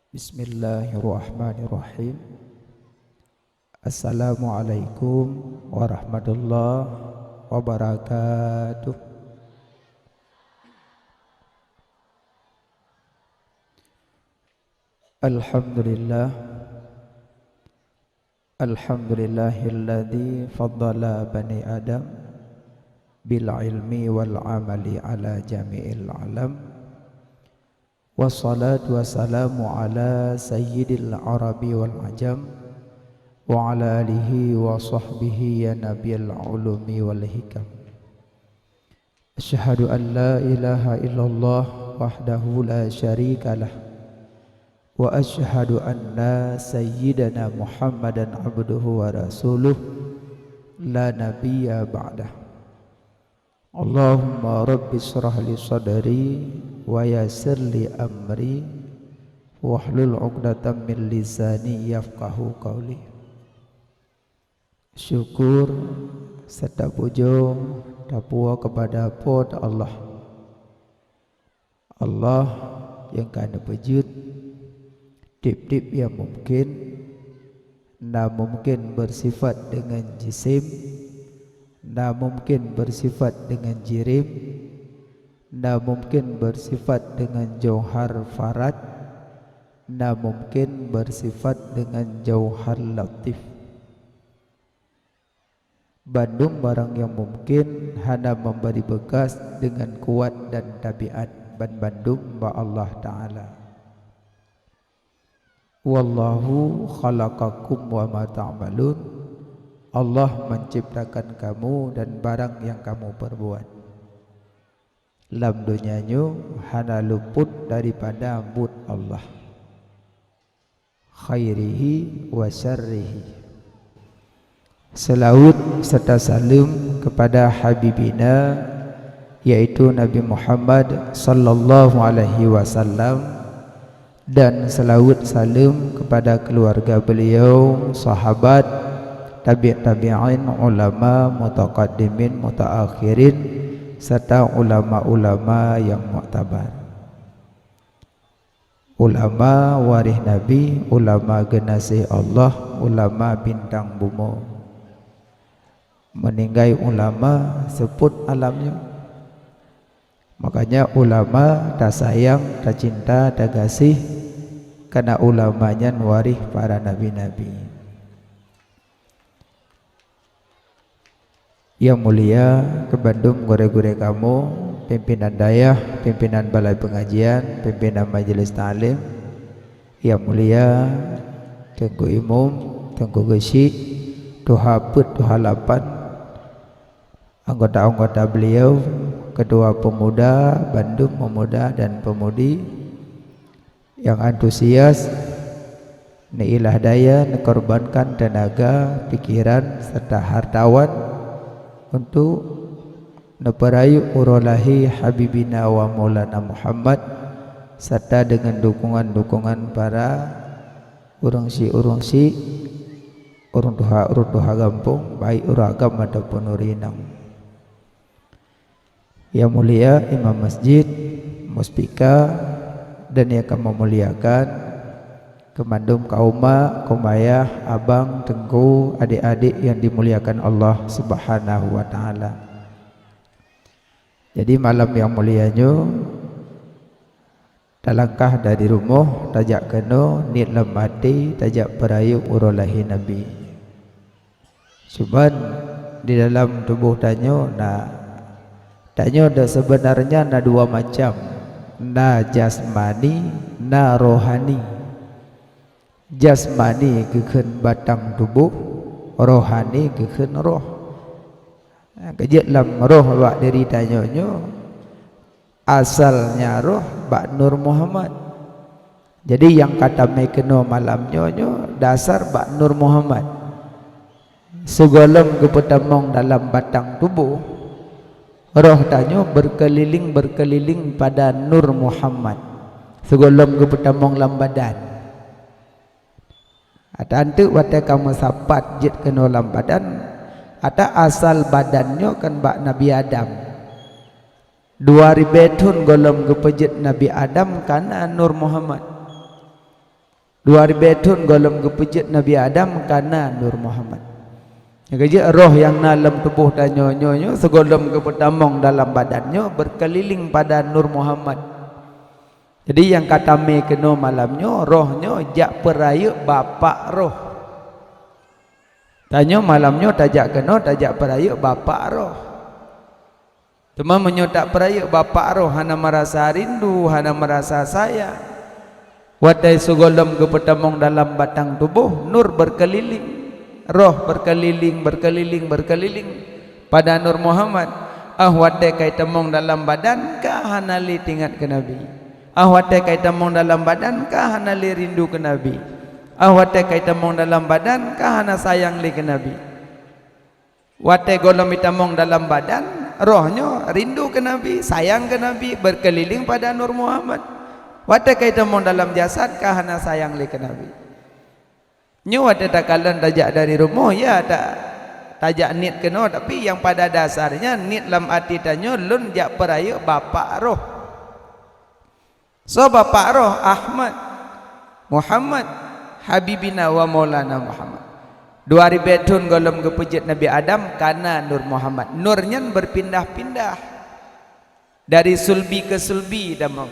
Bismillahirrahmanirrahim. Assalamualaikum warahmatullahi wabarakatuh. Alhamdulillah. Alhamdulillahilladzi faddala bani Adam bil ilmi wal amali ala jami'il alam. Wassalatu wassalamu ala sayyidil arabi wal ajam wa ala alihi wa sahbihi ya nabiyal ulumi wal hikam. Asyhadu an la ilaha illallah wahdahu la syarikalah wa asyhadu anna sayyidana Muhammadan abduhu wa rasuluh la nabiyya ba'dah. Allahumma rabbi shrah li sadri wa yassir li amri wahlul 'uqdatam min lisani yafqahu qawli. Syukur serta puja dapua kepada pod Allah. Allah yang kana pejut tip-tip yang mungkin, na mungkin bersifat dengan jisim, na mungkin bersifat dengan jirim, na mungkin bersifat dengan jauhar farad, na mungkin bersifat dengan jauhar latif. Bandung barang yang mungkin hana memberi bekas dengan kuat dan tabiat bandung ba Allah Ta'ala. Wallahu khalaqakum wa ma ta'malun. Allah menciptakan kamu dan barang yang kamu perbuat. Lam dunianya hana luput daripada ambut Allah, khairihi wa syarrihi. Selawat serta salam kepada habibina yaitu Nabi Muhammad sallallahu alaihi wasallam, dan selawat salam kepada keluarga beliau, sahabat, tabi'in, ulama, mutaqaddimin, mutaakhirin, serta ulama-ulama yang muktabar. Ulama warih Nabi, ulama generasi Allah, ulama bintang bumi. Meninggai ulama sebut alamnya. Makanya ulama tak sayang, tak cinta, tak kasih, karena ulamanya warih para nabi-nabi. Yang mulia ke Bandung gore-gore kamu, pimpinan dayah, pimpinan balai pengajian, pimpinan majelis ta'lim. Yang mulia Tengku Imum, Tengku Gesi, Tuha Put, Tuha Lapan, anggota-anggota beliau, kedua pemuda Bandung, pemuda dan pemudi yang antusias niilah daya nekorbankan tenaga, pikiran serta hartawan untuk neperayu urolahi habibina wa maulana Muhammad, serta dengan dukungan-dukungan para urungsi urung tuha gampung, baik uragam ataupun urinang. Yang mulia imam masjid, muspika, dan yang akan memuliakan kemandum kauma, kumayah, abang, tengku, adik-adik yang dimuliakan Allah Subhanahu wa ta'ala. Jadi malam yang mulianya talangkah dari rumah, tajak kena niat lemati, tajak perayu urolahi Nabi. Cuman di dalam tubuh tanya ada sebenarnya dua macam, na jasmani, na rohani. Jasmani kekeun batang tubuh, rohani kekeun roh. Kejut lam roh bak diri tanyonyo, asalnya roh bak Nur Muhammad. Jadi yang kata mekeno malam nyonyo dasar bak Nur Muhammad. Segolong kepetamong dalam batang tubuh, roh tanyo berkeliling pada Nur Muhammad. Segolong kepetamong dalam badan. Ada antu wate kamu sapat jit kena dalam badan. Ada asal badannya kan bak Nabi Adam. 2000 golom kepejit Nabi Adam kana Nur Muhammad. betun golem gepejit Nabi Adam karena Nur Muhammad. Kerja roh yang dalam tubuh dan nyonyo segolem kepetamong dalam badannya berkeliling pada Nur Muhammad. Jadi yang kata me kena malamnya rohnya jak peraya bapak roh. Tanya malamnya tajak kena tajak peraya bapak roh. Cuma menyotak peraya bapak roh hana merasa rindu, hana merasa sayang. Wadai segolem kepetamong dalam batang tubuh nur berkeliling. Roh berkeliling pada Nur Muhammad. Wadai kai temong dalam badan kah hanali tingat ke Nabi. Wadai kai temong dalam badan kah hanali rindu ke Nabi. Wadai kai temong dalam badan kah hana sayang li ke Nabi. Wadai golem temong dalam badan rohnya rindu ke Nabi, sayang ke Nabi, berkeliling pada Nur Muhammad. Wadai kai temong dalam jasad kah hana sayang li ke Nabi. Nyo ada takalan tajak dari rumah ya tak tajak niat kena, tapi yang pada dasarnya niat lam hati tanyo lun jak peraya bapak roh. So bapak roh Ahmad Muhammad Habibina wa Maulana Muhammad. 2000 betun golem kepejit Nabi Adam karena Nur Muhammad. Nurnya berpindah-pindah dari sulbi ke sulbi damang.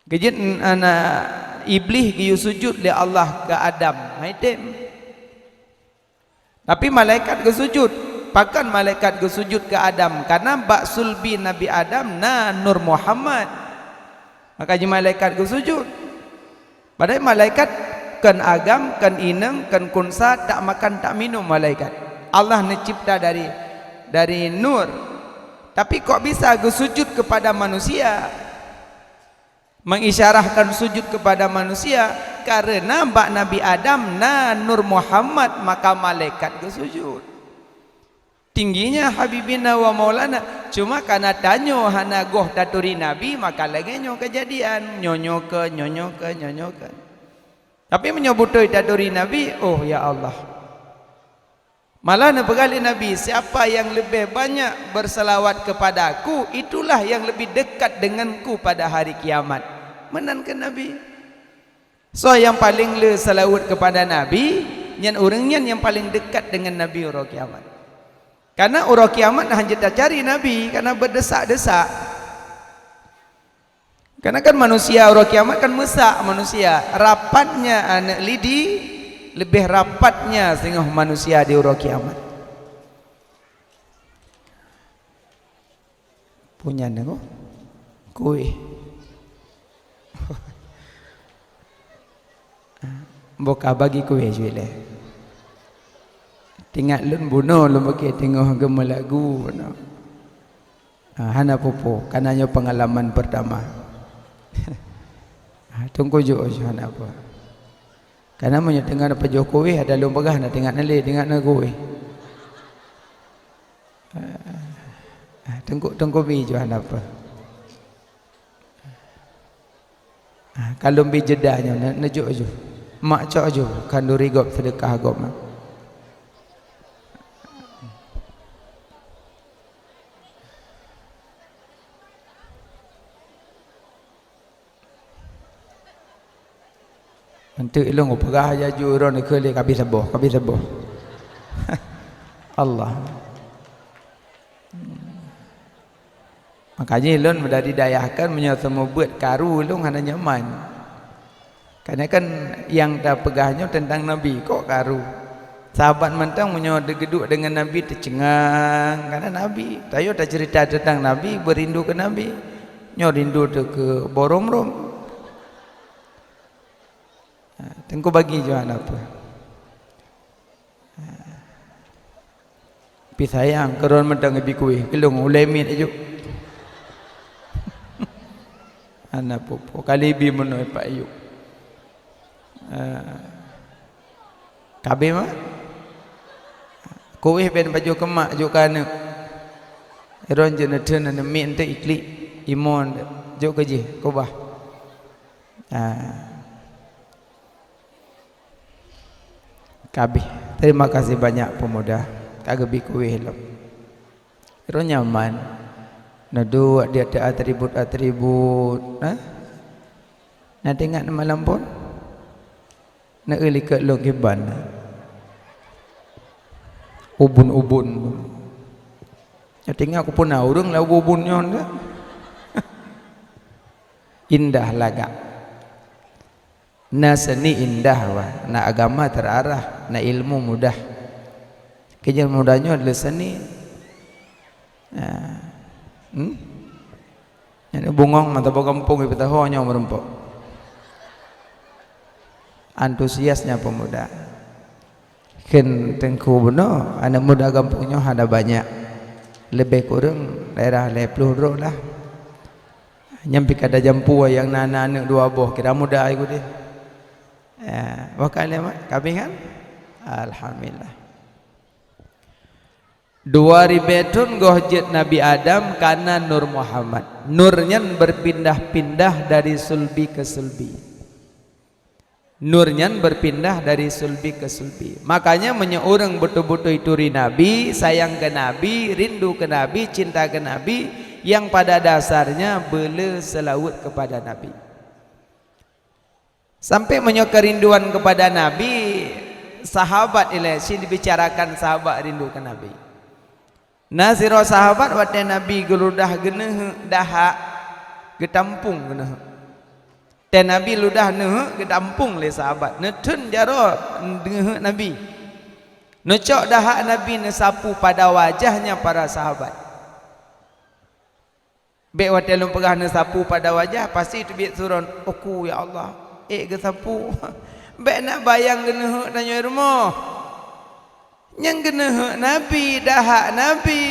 Kejit anak Iblis giyu sujud li Allah ke Adam. Haitem. Tapi malaikat ke sujud. Pakan malaikat ke sujud ke Adam karena bak sulbi Nabi Adam na Nur Muhammad. Makanya malaikat ke sujud. Padahal malaikat kan agam, kan ineng, kan kunsa, tak makan tak minum malaikat. Allah mencipta dari nur. Tapi kok bisa ke sujud kepada manusia? Mengisyarahkan sujud kepada manusia karena bak Nabi Adam na Nur Muhammad, maka malaikat bersujud. Tingginya Habibina wa Maulana, cuma karena tanyo hana goh taturi Nabi, maka lagi kejadian nyonyo ke. Tapi menyebutoi taturi Nabi, oh ya Allah. Malah nepegali Nabi, siapa yang lebih banyak berselawat kepadaku, itulah yang lebih dekat denganku pada hari kiamat. Menankan Nabi. So yang paling le salawat kepada Nabi, nyan orangnya yang paling dekat dengan Nabi uro kiamat. Karena uro kiamat hanya cari Nabi karena berdesak-desak. Karena kan manusia uro kiamat kan mesak manusia. Rapatnya anak lidi lebih rapatnya sehingga manusia di uro kiamat. Punya nego kue. Boka bagi kue juile. Tinggal lun bunuh lun bagi tengok gema lagu. Hana popo, kananya pengalaman pertama. Tunggu jo hana apa. Karena punya dengar apa Jokowi ada lun begah nak tengok nale tengok na kue. Tunggu bi jo hana apa. Kalau bi jedanya najuk jo. Mak cok jo kanduri gop sedekah gop. Nanti ilmu pegah aja juron keli kabi seboh. Allah. Makanya ilun mudah didayahkan menyatakan buat karu ilun hanya nyaman. Karena kan yang dah pegahnya tentang Nabi kok karu. Sahabat mentang punya geduk dengan Nabi tercengang karena Nabi. Tayo dah cerita tentang Nabi, berindu ke Nabi. Nyo rindu tu ke borong-rom. Tengku bagi jual apa? Pi sayang keron mentang lebih kuih, kelung ulemit aja. Anak popo kali bi menoi Pak Ayub. Kabe mah kuih ben baju kemak jukana iron jeuna teun na min teh ikli imon juk keji kobah kabe. Terima kasih banyak pemuda kagebi kuih lom iron nyaman nadu dia ada atribut nah tengok malam pun nak likat lo kiban ubun-ubun ya tinggal aku pun urang lah ubun-ubunnya indah laga na seni indah wah na agama terarah na ilmu mudah kejar mudahnya adalah seni ini bungong mata kampung ibu tahunya merempok antusiasnya pemuda kan tengku benar anak muda kampungnya ada banyak lebih kurang daerah 50 lah nyampi kada jampu yang anak-anak 2 boh kira muda aku deh wakale kami kan alhamdulillah 2000 gohjet Nabi Adam karena Nur Muhammad nurnya berpindah-pindah dari sulbi ke sulbi nurnya berpindah dari sulbi ke sulbi makanya menyeorang betul-betul ituri Nabi sayang ke Nabi rindu ke Nabi cinta ke Nabi yang pada dasarnya bela selawat kepada Nabi sampai menyokong kerinduan kepada Nabi sahabat ilasi dibicarakan sahabat rindu ke Nabi Naziro sahabat waktu Nabi geludah geneh dahak getampung geneh dan Nabi ludah neh getampung le sahabat netun jaro deneh Nabi necok dahak Nabi nesapu pada wajahnya para sahabat bek waktu lu pegah nesapu pada wajah pasti itu biak surun aku ya Allah gesapu bek nak bayang geneh tanya rumah yang geneh Nabi dahak Nabi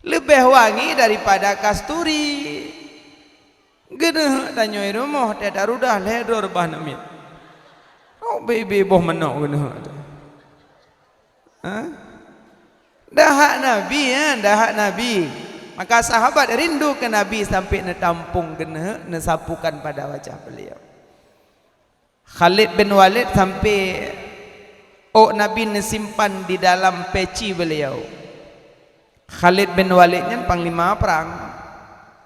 lebih wangi daripada kasturi geneh tanya rumah tiada rudah ledor bah namit oh baby boh menok geneh dahak Nabi dahak Nabi maka sahabat rindu ke Nabi sampai netampung geneh nesapukan pada wajah beliau Khalid bin Walid sampai Nabi nesimpan di dalam peci beliau Khalid bin Walid nya panglima perang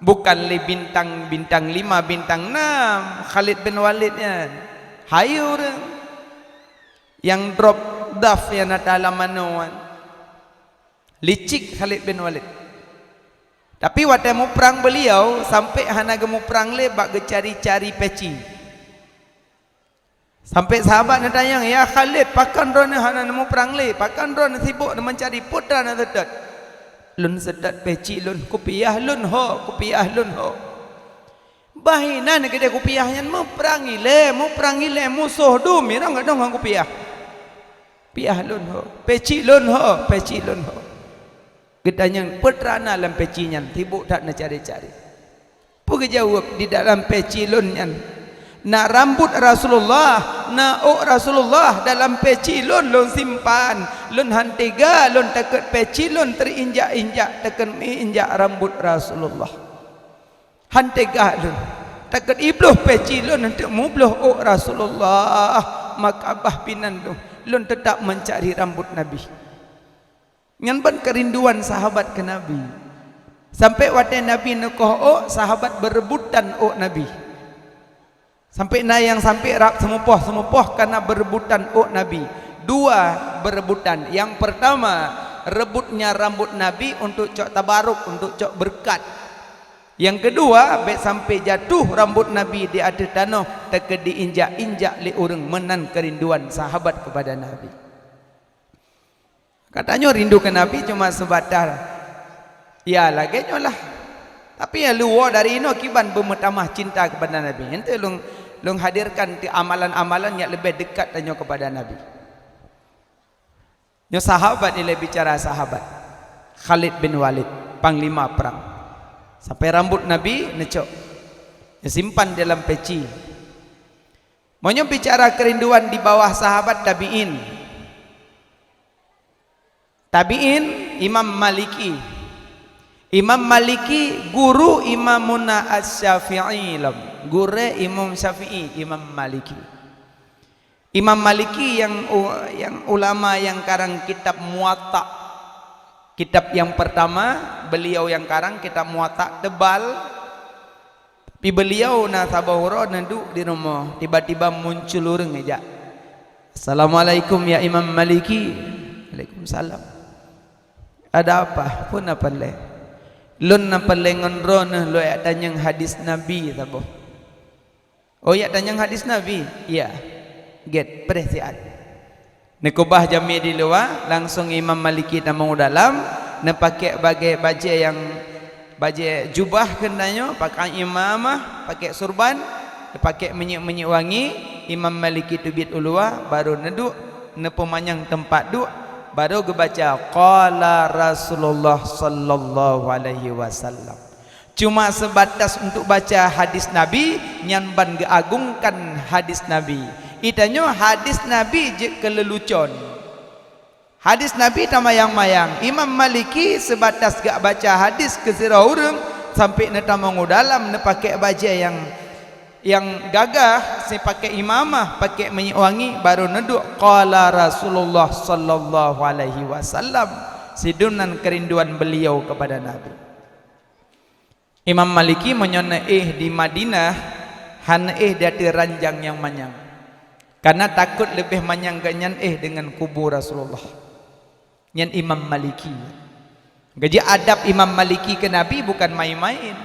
bukan le bintang 5 bintang 6 Khalid bin Walid nya hayur yang drop daf yang dalam manuan licik Khalid bin Walid tapi waktu mau perang beliau sampai hana gemu perang le bak cari-cari peci sampai sahabat nak tanya ya Khalid pakan ron hana nemu perang le pakan ron sibuk mencari putra nak sedat lun sedat peci lun kupiah lun ho bahinan gede kupiahnya mau perangi le musuh du mirang gadong hang kupiah piah lun ho peci lun ho gedanya putra na dalam pecinya sibuk tak nak cari-cari pergi jawab di dalam peci lun nya nak rambut Rasulullah nak Rasulullah dalam peci lun simpan lun hantega lun teket peci lun terinjak-injak teken injak rambut Rasulullah hantega lun teket ibluh peci lun untuk mubluh Rasulullah maka abah pinan lun tetap mencari rambut Nabi ngan kerinduan sahabat ke Nabi sampai waktu Nabi nekoh sahabat berebutan Nabi sampai yang sampai rak semupoh karena berebutan Nabi 2 berebutan yang pertama rebutnya rambut Nabi untuk cok tabaruk untuk cok berkat yang kedua sampai jatuh rambut Nabi di atas tanah tak diinjak-injak li orang menan kerinduan sahabat kepada Nabi katanya rindu ke Nabi cuma sebatas ya lagi lah tapi ya luar dari ini akibat bermutamah cinta kepada Nabi ente lung hadirkan amalan-amalan yang lebih dekat tanya kepada Nabi nyo sahabat ini bicara sahabat Khalid bin Walid panglima perang sampai rambut Nabi necok simpan dalam peci mau bicara kerinduan di bawah sahabat tabi'in Imam Maliki guru Imamuna Asy-Syafi'i guru Imam Syafi'i Imam Maliki yang ulama yang karang kitab Muwatta kitab yang pertama beliau yang karang kitab Muwatta tebal Pi beliau na sabahura duduk di rumah, tiba-tiba muncul orang aja. Assalamualaikum ya Imam Maliki. Waalaikumsalam. Ada apa? Pun apa le? Lun apa lengon ron lo ya tanya hadis Nabi sabah. Oh ya tanya hadis Nabi. Iya. Get perhatian. Nekubah jami di luar, langsung Imam Maliki tamang dalam, ne pakai bagai baju yang baju jubah kendanya, pakai imamah, pakai surban, pakai minyak-minyak wangi. Imam Maliki tubit ulua, baru neduk, ne pemanyang tempat duk, baru gebaca qala Rasulullah sallallahu alaihi wasallam. Cuma sebatas untuk baca hadis Nabi, nyamban geagungkan hadis Nabi. Itanya hadis Nabi je kelelucon. Hadis Nabi tamayang-mayang. Imam Maliki sebatas gak baca hadis ke sirah orang sampai netamang dalam ne pakai baju yang gagah, si pakai imamah, pakai minyak wangi, baru neduk qala Rasulullah sallallahu alaihi wasallam, sidunan kerinduan beliau kepada Nabi. Imam Maliki menyona di Madinah han dari ranjang yang manyang. Karena takut lebih manyang ganyan dengan kubur Rasulullah. Yang Imam Maliki. Jadi adab Imam Maliki ke Nabi bukan main-main.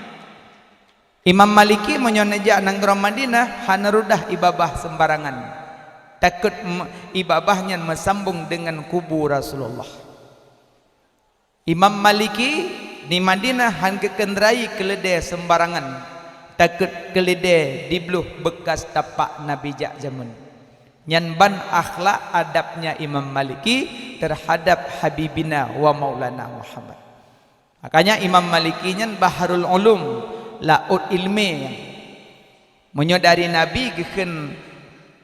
Imam Maliki menyonejak nang Madinah hanarudah ibabah sembarangan. Takut ibabahnya mesambung dengan kubur Rasulullah. Imam Maliki di Madinah han kekenderai keledai sembarangan. Takut keledai dibluh bekas tapak Nabi jak zaman. Nyanban akhlak adabnya Imam Maliki terhadap Habibina wa Maulana Muhammad. Makanya Imam Maliki nyan baharul ulum, laut ilmi. Menyodari Nabi geken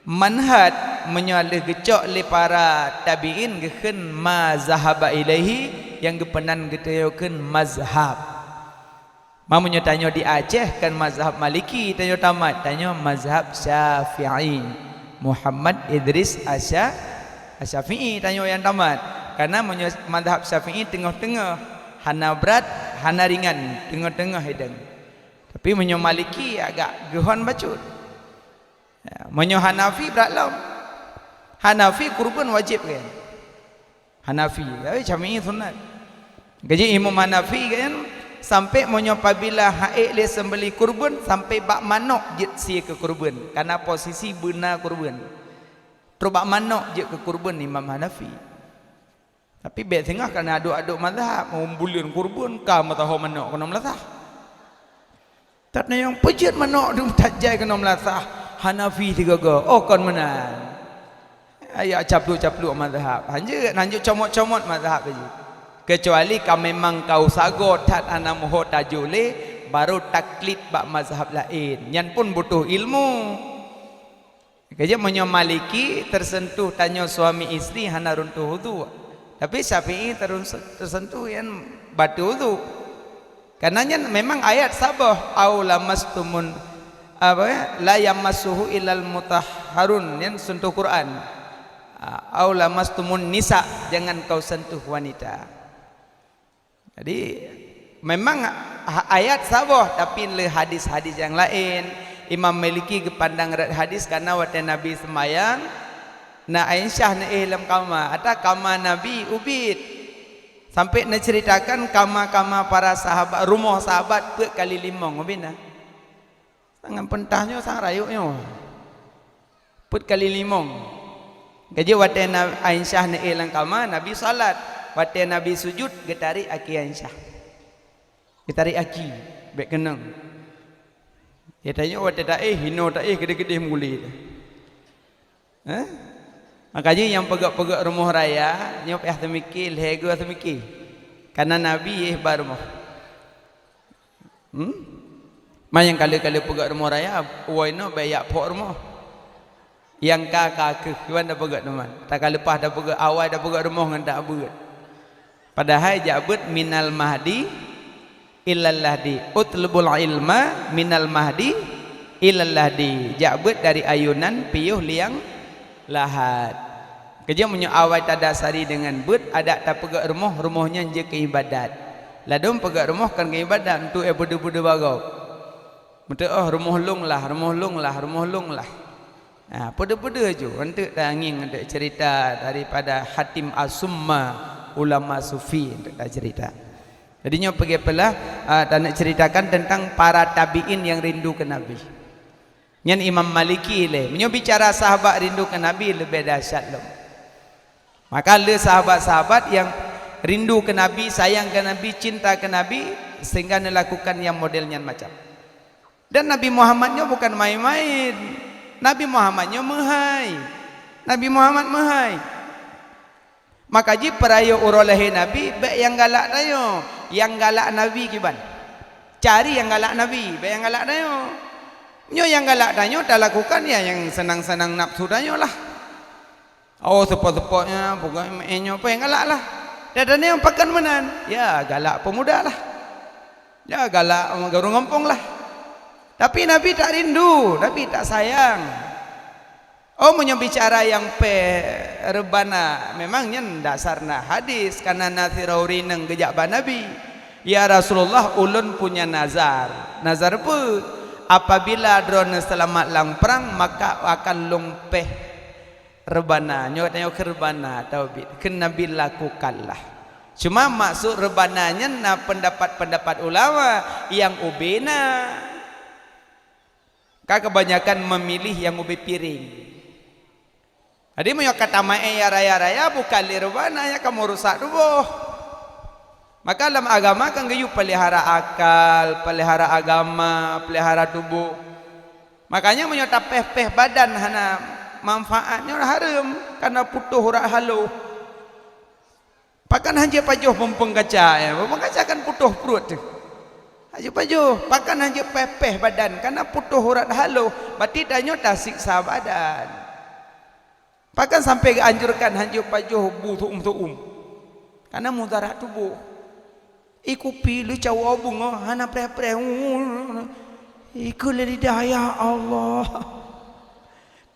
manhaj, menyoleh gecok le para tabi'in geken ma zahaba ilaihi, yang gepenan getayokeun mazhab. Mamunyo tanyo di Aceh kan mazhab Maliki, tanyo tamat tanyo mazhab Syafi'i. Muhammad Idris Asy-Syafi'i tanyo yang tamat. Karena mazhab Syafi'i tengah-tengah, hana berat, hana ringan, tengah-tengah hidang. Tapi menyo Maliki agak gehon bacut. Menyo Hanafi berat lam. Hanafi kurban wajib kan. Hanafi, tapi Syafi'i sunat. Jadi Imam Hanafi kan sampai menyo apabila haid le sembeli kurban sampai bak manok je si ke kurban karena posisi benar kurban. Terus bak manok je ke kurban Imam Hanafi. Tapi bet tengah karena aduk-aduk mazhab membulian kurban ka mataho manok kena melasah. Tak yang pejat manok dum tajai kena melasah. Hanafi tiga-tiga. Oh kon menang. Ayak capluk-capluk mazhab. Hanje nanjuk comot-comot mazhab aja. Kecuali kau memang kau sago tat anamuho tajule baru taklid bak mazhab lain. Yang pun butuh ilmu. Kerja menyo Maliki tersentuh tanya suami istri hana runtuh wudu. Tapi Syafi'i tersentuh yang batu wudu. Karenanya memang ayat sabah au lamastumun la yamassuhu illal mutahharun yang sentuh Quran. Au lamastumun nisa, jangan kau sentuh wanita. Jadi memang ayat sabah tapi le hadis-hadis yang lain. Imam Maliki kepandang hadis karena waktu Nabi semayang na Aisyah na ihlam kama atau kama Nabi ubid sampai na ceritakan kama-kama para sahabat rumah sahabat kali limong ubina sangat pentahnya sang rayuknya put kali limong. Jadi waktu Aisyah na ihlam kama Nabi salat. Waktu Nabi sujud getari aki Aisyah. Getari aki bek kenang. Dia tanya waktu tak hino tak gede-gede muli. Makanya yang pegak-pegak rumah raya nyop temikil hego temikil. Karena Nabi baru mah. Mayang kali-kali pegak rumah raya waino bayak pok rumah. Yang kakak ke wan dah pegak teman. Tak lepas dah pegak awal dah pegak rumah ngan tak beut. Padahal jabut minal mahdi ilal lahdi, utlubul ilma minal mahdi ilal lahdi. Jabut dari ayunan piuh liang lahat. Kerja punya awal tadasari dengan but ada tak pegak rumah, rumahnya je ke ibadat. Ladum pegak rumah kan ke ibadat untuk budu-budu bagau. Betul, oh rumuh lung lah. Nah, pada-pada je untuk angin untuk cerita daripada Hatim As-Summa, ulama sufi untuk cerita. Jadinya pergi pelah tak nak ceritakan tentang para tabi'in yang rindu ke Nabi. Yang Imam Maliki le, menyo bicara sahabat rindu ke Nabi lebih dahsyat lem. Maka le sahabat-sahabat yang rindu ke Nabi, sayang ke Nabi, cinta ke Nabi, sehingga melakukan yang modelnya macam. Dan Nabi Muhammadnya bukan main-main. Nabi Muhammadnya mehai. Nabi Muhammad mehai. Maka ji perayo urolahi Nabi, baik yang galak dayo. Yang galak Nabi kiban. Cari yang galak Nabi, baik yang galak dayo. Nyo yang galak dayo tak lakukan ya yang senang-senang nafsu dayo lah. Oh sepot-sepotnya, bukan enyo apa yang galak lah. Dan yang pakan menan, ya galak pemuda lah. Ya galak garung ngempong lah. Tapi Nabi tak rindu, Nabi tak sayang. Oh menyobicara yang rebana, memangnya dasarna hadis karena nathirauri neng gejak ba Nabi. Ya Rasulullah, ulun punya nazar. Nazar apa? Apabila drone selamat lang perang, maka akan lumpeh rebana. Nyok ke rebana taubid. Ken Nabi lakukanlah. Cuma maksud rebananya na pendapat-pendapat ulama yang ubena. Kebanyakan memilih yang ubi piring. Jadi mau kata mae ya raya-raya bukan lirwana ya kamu rusak dulu. Maka dalam agama kan gayu pelihara akal, pelihara agama, pelihara tubuh. Makanya menyota peh-peh badan hana manfaatnya haram karena putuh urat halu. Pakan hanja pajuh pompong kaca ya, pompong kaca kan putuh perut tu. Haji pajuh, pakan hanya pepeh badan karena putuh urat halu, berarti danyo tak siksa badan. Pakan sampai anjurkan hanya pajuh butuum karena mudarat tubuh. Iku pilih cawa bunga, hana pre-pre, iku lidah ya Allah.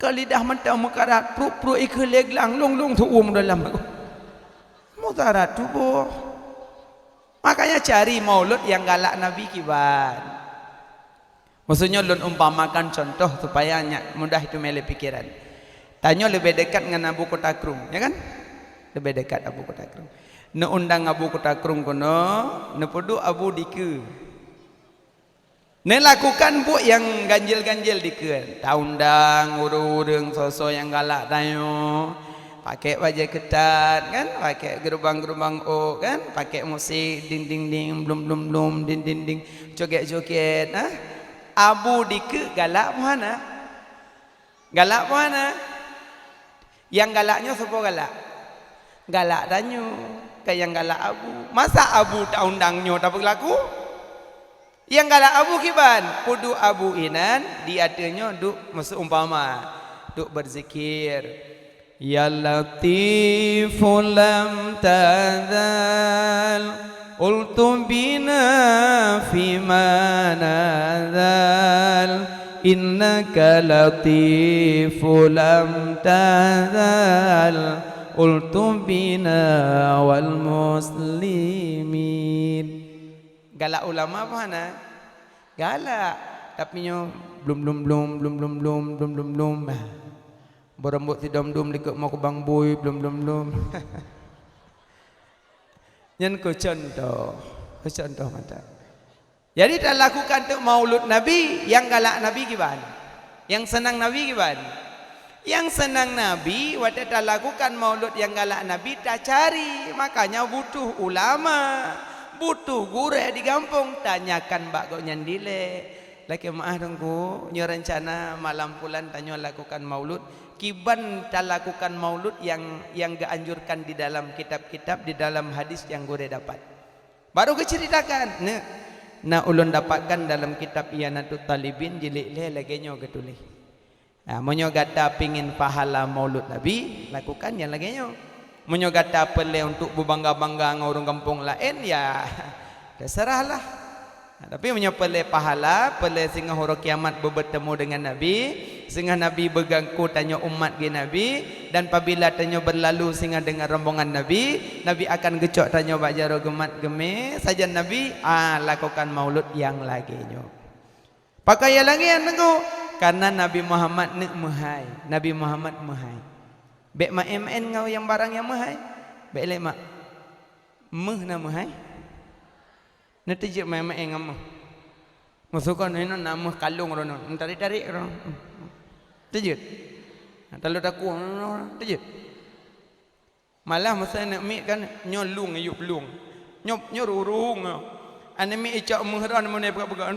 Kalidah mentang mekarat, pru iku leglang long tuum dalam mudarat tubuh. Makanya cari maulud yang galak Nabi kiban. Maksudnya lun umpamakan contoh supaya mudah itu mele pikiran. Tanya lebih dekat dengan Abu Kotakrung, ya kan? Lebih dekat Abu Kotakrung. Ne undang Abu Kotakrung kono, ne podo Abu dike. Ne lakukan bu yang ganjil-ganjil dike. Ta undang urung-urung sosok yang galak tayo. Pakai baju ketat kan, pakai gerubang-gerubang kan, pakai musik ding ding ding blum ding ding ding joget-joget. Abu dike galak mana? Galak mana? Yang galaknya siapa galak? Galak danyo, kayak yang galak Abu. Masa Abu tak undangnya tak berlaku? Yang galak Abu kiban, kudu Abu inan diadanya duk masuk umpama, duk berzikir. Ya Latifu lam tazal Qultu bina fima nazal Innaka Latifu lam tazal Qultu bina wal muslimin. Galak ulama apa mana? Galak tapi nyo belum berambut si dom-dom likut mau ke bang boy belum yang ku contoh mata. Jadi tak lakukan untuk maulud Nabi yang galak Nabi kiban, yang senang Nabi kiban, yang senang Nabi waktu tak lakukan maulud yang galak Nabi tak cari. Makanya butuh ulama, butuh guru di kampung, tanyakan mbak kau nyandile laki maaf dongku nyo rencana malam pulan tanyo lakukan maulud. Kiban tak lakukan maulud yang dianjurkan di dalam kitab-kitab, di dalam hadis yang gue dapat. Baru keceritakan. Nah ulun dapatkan dalam kitab Iyanatut Talibin jilid lagi nyo getulih. Nah monyo gata pingin pahala maulud Nabi, lakukan yang lagi nyo. Monyo gata pele untuk berbangga-bangga dengan orang kampung lain ya terserahlah. Nah, tapi menyepele pahala, pele sehingga huru kiamat bertemu dengan Nabi, sehingga Nabi berganggu tanya umat ke Nabi, dan apabila tanya berlalu sehingga dengan rombongan Nabi, Nabi akan gecok tanya bajaro gemat geme saja Nabi lakukan maulud yang lagi nyo. Pakai lagi yang nengku karena Nabi Muhammad nek mahai. Nabi Muhammad mahai. Bek mak MN ngau yang barang yang mahai. Bek lek mak. Meh na mahai. Nanti je mak ngam. Masukkan ini nama kalung rono. Tarik-tarik rono. Tejut. Kalau tak kuat tejut. Malah masa nak mik kan nyolung ayup lung. Nyorurung. Ane mik icak mehran mana buka-buka.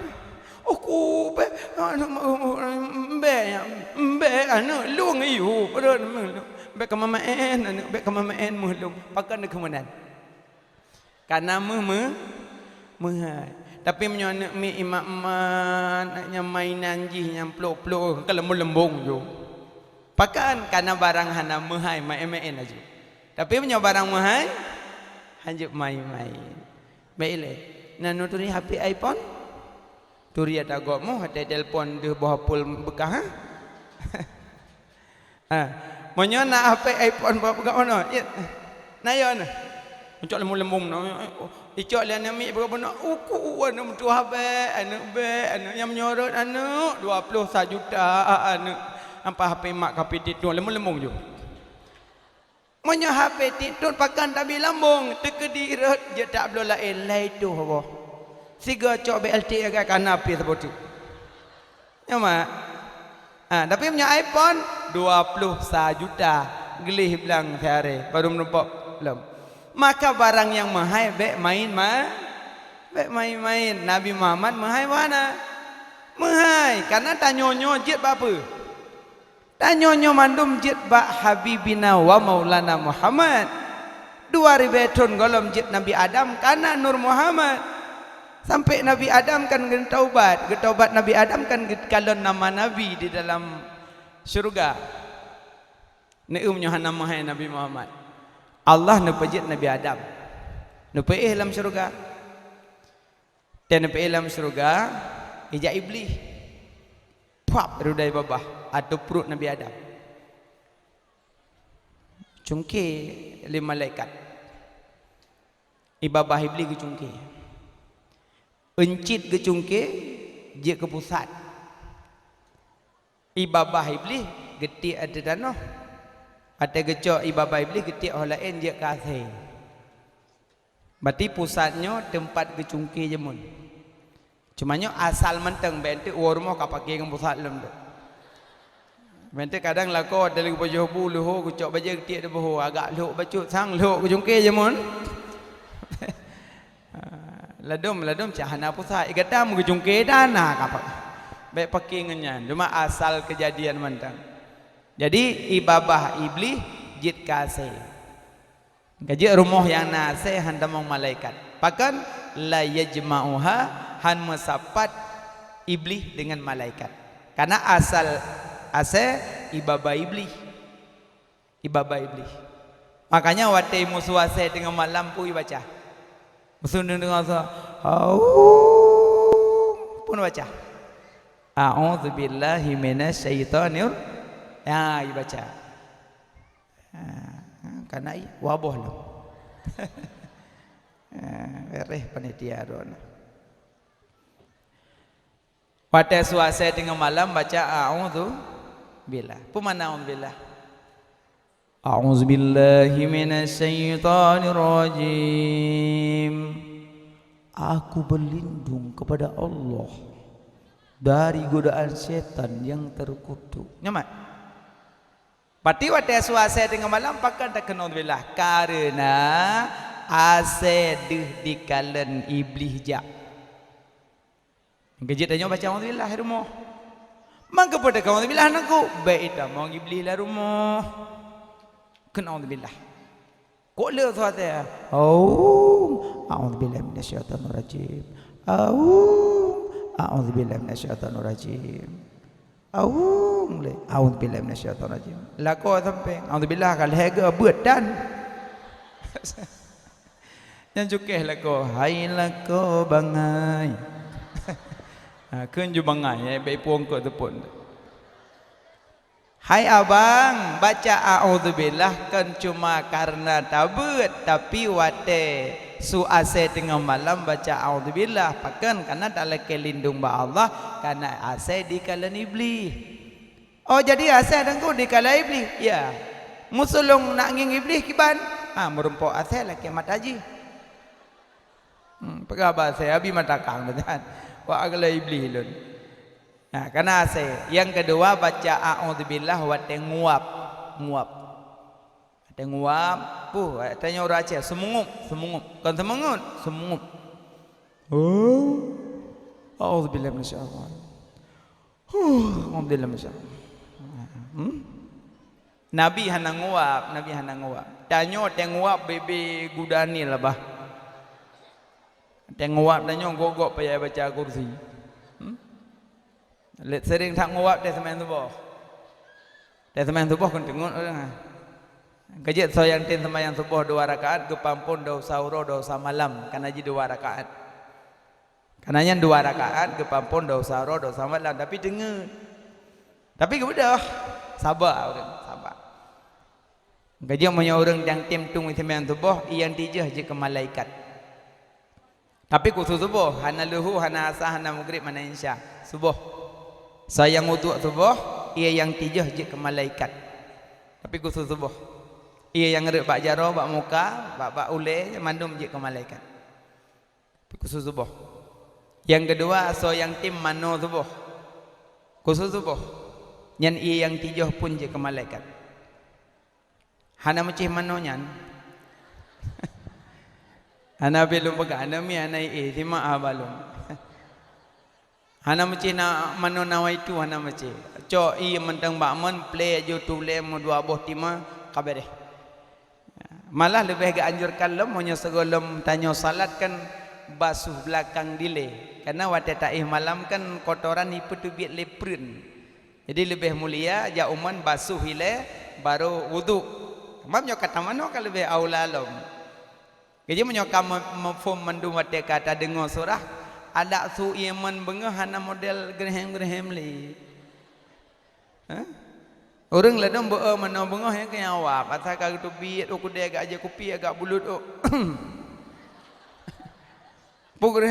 Oh ku be anu lung ayu. Be ke mama en anu be ke mama en muhlung. Pakan ke kemudian. Karena mehai. Tapi menyonak mi imak naknya mainan jih yang peluk-peluk ke lembung-lembung jo. Pakan karena barang hana mehai main-main aja. Tapi punya barang mahal hanjuk main-main. Baiklah. Nanu turi HP iPhone. Turi ada gokmu ada telefon di bawah pul bekah. Monyo nak HP iPhone berapa bekah mana? Nah ya nah. Uncok lembung-lembung no. Icok lian amik berapa nak? Uku anu tu HP anu anu yang menyorot anu 21 juta anu. Apa HP mak kapit itu lembung-lembung je. Monyo HP titun pakan tabi lambung tekedirat je tak boleh lain lai tu apa. Siga cok BLT agak kanapi seperti. Ya mak. Tapi punya iPhone 21 juta gelih bilang sehari baru menumpak belum. Maka barang yang mahal bek main-main. Nabi Muhammad mahal mana? Mahal karena tanyonyo jet apa? Tanyonyo mandum jit bak habibina wa maulana Muhammad 2000 tahun golom jit Nabi Adam karena Nur Muhammad sampai Nabi Adam kan getaubat Nabi Adam kan kalon nama Nabi di dalam syurga neumnya nama hai Nabi Muhammad Allah nepejit Nabi Adam nepeih dalam syurga dan nepeih dalam syurga ija iblis pap rudai babah atau perut Nabi Adam cungki lima malaikat ibabah iblis ke cungki encit ke cungki je ke pusat ibabah iblis getik ada danoh ada gecok ibabah iblis getik orang lain je kasih berarti pusatnya tempat ke cungki je mun cumanya asal menteng bente warmo kapake ke pusat lem tu. Bente kadang lako dari baju bulu ho kucok baja getik de boh agak luk bacut sang luk ku jungke je mun. Ladum cahana pusat igatam ku jungke dana kapak. Baik pake ngenyan cuma asal kejadian menteng. Jadi ibabah iblis jit kasih. Gaji rumah yang nase handamong malaikat. Pakan la yajma'uha han mesapat iblis dengan malaikat. Karena asal ibabah iblis. Makanya watai musuh ase dengan malam pun baca. Musuh dengan asa pun baca. A'udzubillahi minasyaitonir ya baca. Karena wabah lah. Bereh panitia rona. Pada suasana dengan malam baca a'udzubillah. Pemana a'udzubillah? A'udzubillahi minasyaitonir rajim. Aku berlindung kepada Allah dari godaan setan yang terkutuk. Nyaman? Berarti pada suasana dengan malam pakai tak kena a'udzubillah karena asedih di kalen iblis jak. Gejit tanya baca a'udzubillah rumah. Maka pada kau a'udzubillah anakku, baik dah mau iblis lah rumah. Kena a'udzubillah. Kok le suara? A'udzubillah minasyaitonir rajim. A'udzubillah minasyaitonir rajim. A'udzubillah minasyaitonir rajim. Lah kau sampai a'udzubillah kalau hega buat dan. Yang cukeh lah kau, hai lah kau bangai. Kun ju bangai baik puang ko tepun. Hai abang, baca a'udzubillah kan cuma karena tabut, tapi wate su ase tengah malam baca a'udzubillah pakan karena dalam kelindung ba Allah karena ase di kalan iblis. Oh jadi ase dengku di kalan iblis. Ya. Musulung nak nging iblis kiban. Merumpok ase lah kiamat haji. Pegaba ase abi matakang betul. Wa agala iblis lun. Nah, karena ase. Yang kedua baca a'udzubillah wate nguap. Ada nguap, tanya orang Aceh, semungup. Kan semungup. Oh. A'udzubillah minasyaitonir rajim. Alhamdulillah masyaallah. Nabi hana nguap. Tanya nguap bebe gudani lah bah. Nguap tanya gogok payah baca kursi. Let sering tak nguap dia semain subuh. Dia semain subuh kan tengok orang. Kejut soyang tin sembahyang subuh 2 rakaat ke pampun dosa sahur dosa malam karena jadi 2 rakaat. Karenanya 2 rakaat ke pampun dosa sahur dosa malam tapi dengar. Tapi kemudian sabar orang, sabar. Kejut punya orang yang tim tung sembahyang subuh yang tijah je ke malaikat. Tapi khusus subuh, hana luhu, hana asar, hana maghrib, hana insya. Subuh. Sayang wudu subuh, ia yang tijah je ke malaikat. Tapi khusus subuh. Ia yang ngerik bak jaro, bak muka, bak ule, mandum je ke malaikat. Tapi khusus subuh. Yang kedua, so yang tim mano subuh. Khusus subuh. Yang ia yang tijah pun je ke malaikat. Hana macih mano nyan. Hana belum pegang, hana mi hana simak balum. Hana macih na mano nawa itu hana macih. Cok mentang bakman play jo tule mo 2 boh 5 kabareh. Malah lebih gak anjurkan lem hanya segolom tanya salat kan basuh belakang dile. Karena waktu taih malam kan kotoran ipu tu biat lepren. Jadi lebih mulia ja uman basuh hile baru wudu. Mamnya kata mano kan lebih aula lom. Jadi menyokam mafhum mandum waktu kata dengar surah ada su iman bengah hana model gerhem li. Orang ladang mana bengah yang kaya awak. Asal kau tu biat aku dia agak aja kopi agak bulut. Pukul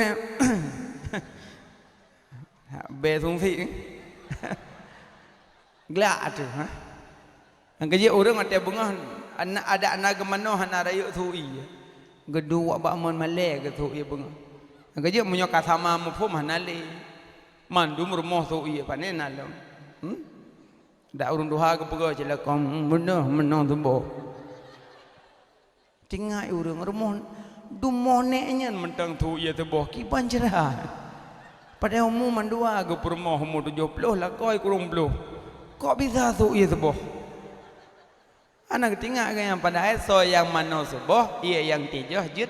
besung sih. Gelak tu. Angkanya orang ada bengah ada anak gemano hana rayuk sui. Gedua bakman malek ke sui bengah. Angkanya menyokak sama mufum hana le. Mandum rumah sui panen alam. Dak urung duha ke pega je lah kau menang tumbuh. Tinggal urang rumah dumoneknya mentang tu ia tumbuh kiban cerah. Pada umum mandua ke rumah umur 70 lah kau kurung 10. Kok bisa tu ia tumbuh? Anak tinggal kan yang pada so yang mana subuh ia yang tijah jut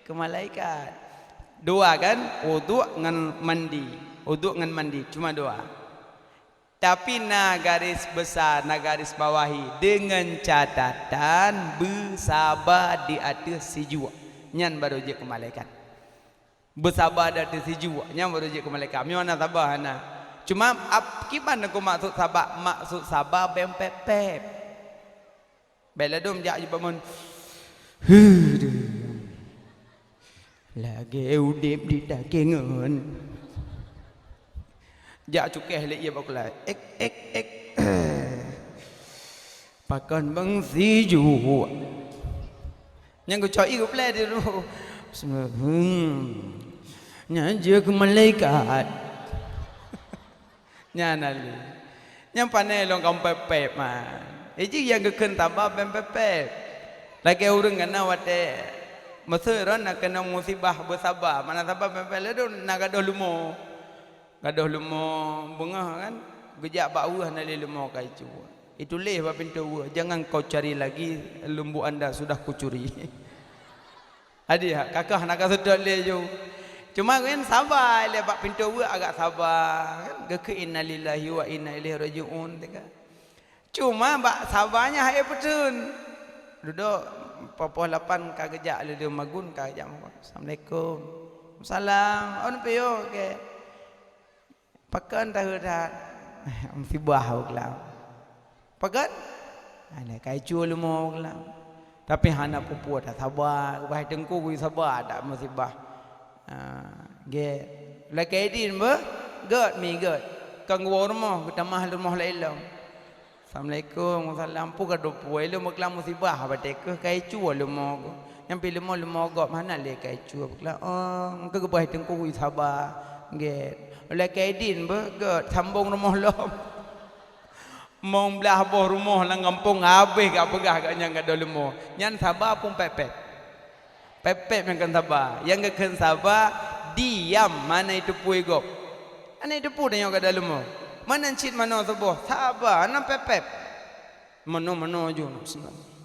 ke malaikat. 2 kan wudu dengan mandi. Wudu dengan mandi cuma 2. Tapi na garis besar, na garis bawahi dengan catatan bersabar di atas si jiwa. Nyan baru je ke malaikat. Bersabar di atas si jiwa. Nyan baru je ke malaikat. Mana sabar na. Cuma gimana aku maksud sabar? Maksud sabar bempep-pep. Bela dom jak je bangun. Lagi udip di dagingan. Jak cukeh lek ia bakulah ek pakan bang siju yang ku coi ku play dia tu nyaja ke malaikat nyanali yang panai long kau pepep man ini yang keken tambah pepep lagi orang kena wate masaran nak kena musibah bersabar mana sabar pepep le tu nak gadoh lumo gadoh lumo bengah kan gejak bau nak lumo kai cu itu leh bab pintu jangan kau cari lagi lembu anda sudah kucuri adik kakak nak sedot leh ju cuma kan sabar le bab pintu agak sabar kan ke innalillahi wa inna ilaihi rajiun cuma bak sabarnya hai petun duduk popoh 8 ka gejak le magun ka gejak assalamualaikum salam on peyo ke pakan tahu dah musibah kelam pagan ana kai cu lu mo lah tapi hana pupu dah sabar bai tengku ku sabar dak musibah ge la kai din be ged mi ged kang wo rumah kita mah rumah lain Assalamualaikum salam pu ka do puai lu maklam musibah batek ke kai cu lu mo yang pilih mo lu mo gok mana le kai cu bakla ke ke bai tengku ku sabar ge la kai din be ged sambung rumah lom mong belah boh rumah lang kampung habis gak pegah gaknya gak ada lemo nyan sabar pun pepet yang kan sabar yang gak kan sabar diam mana itu pui gop ana itu pu yang gak ada lemo mana cit mana sabar sabar ana pepet mano jo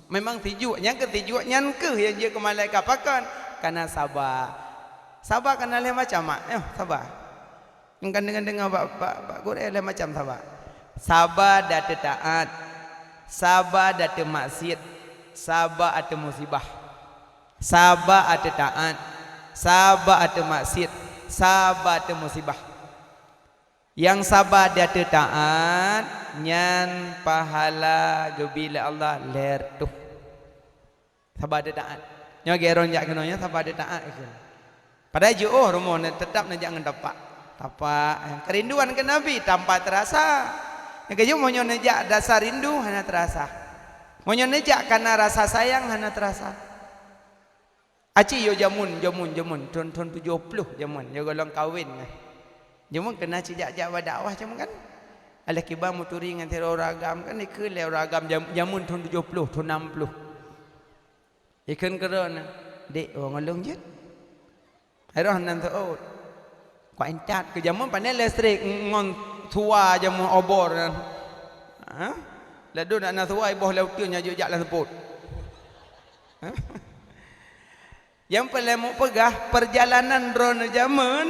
memang tiju yang ketiju nyan ke yang dia ke malaikat pakan karena sabar karena le macam sabar kan dengan pak guru le macam sabar dah taat, sabar dah maksiat, sabar atau musibah, sabar atau taat, sabar atau maksiat, sabar atau musibah. Yang sabar dah taat, nyan pahala gebila Allah ler tuh. Sabar dah taat. Nyo geron jak kenonya sabar dah taat. Pada jo rumah tetap nak jangan tapak. Kerinduan ke Nabi tanpa terasa. Yang kaya mau nejak dasar rindu hanya terasa. Mau nejak karena rasa sayang hanya terasa. Aci yo jamun ton 70 jamun yo golong kawin. Jamun kena cijak-jak dakwah jamun kan. Ala kibar muturi ngan tero ragam kan ikut le ragam jamun ton 70 ton 60. Ikan kerana dek orang ngolong je. Harah nan taot. Kau entat ke jamun pandai listrik ngon tua jamu obor lalu nak tua ibuh lautnya je jalan sebut yang paling mau pegah perjalanan drone zaman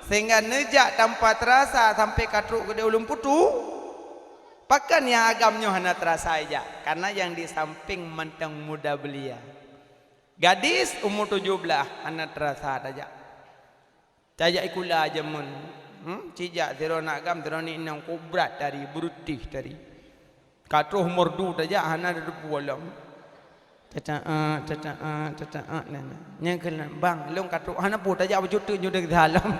sehingga nejak tanpa terasa sampai katruk ke ulum putu pakan yang agamnya hanya terasa aja karena yang di samping mentang muda belia gadis umur 17 hanya terasa aja tajak ikula jamun cijak tero nak gam tero ni nang kubrat dari berutih dari katruh merdu saja hana ada pualam caca nana yang kena bang long katruh hana put saja apa cutu nyudah ke dalam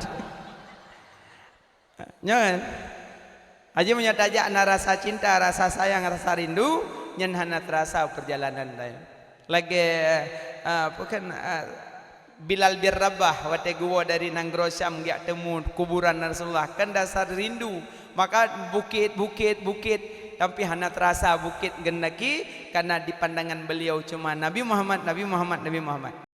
nyan aja menyataja rasa cinta rasa sayang rasa rindu nyan hana terasa perjalanan lain lagi bukan Bilal bin Rabah wate gua dari Nanggro Syam giak temu kuburan Rasulullah kan dasar rindu maka bukit tapi hana terasa bukit gendaki karena di pandangan beliau cuma Nabi Muhammad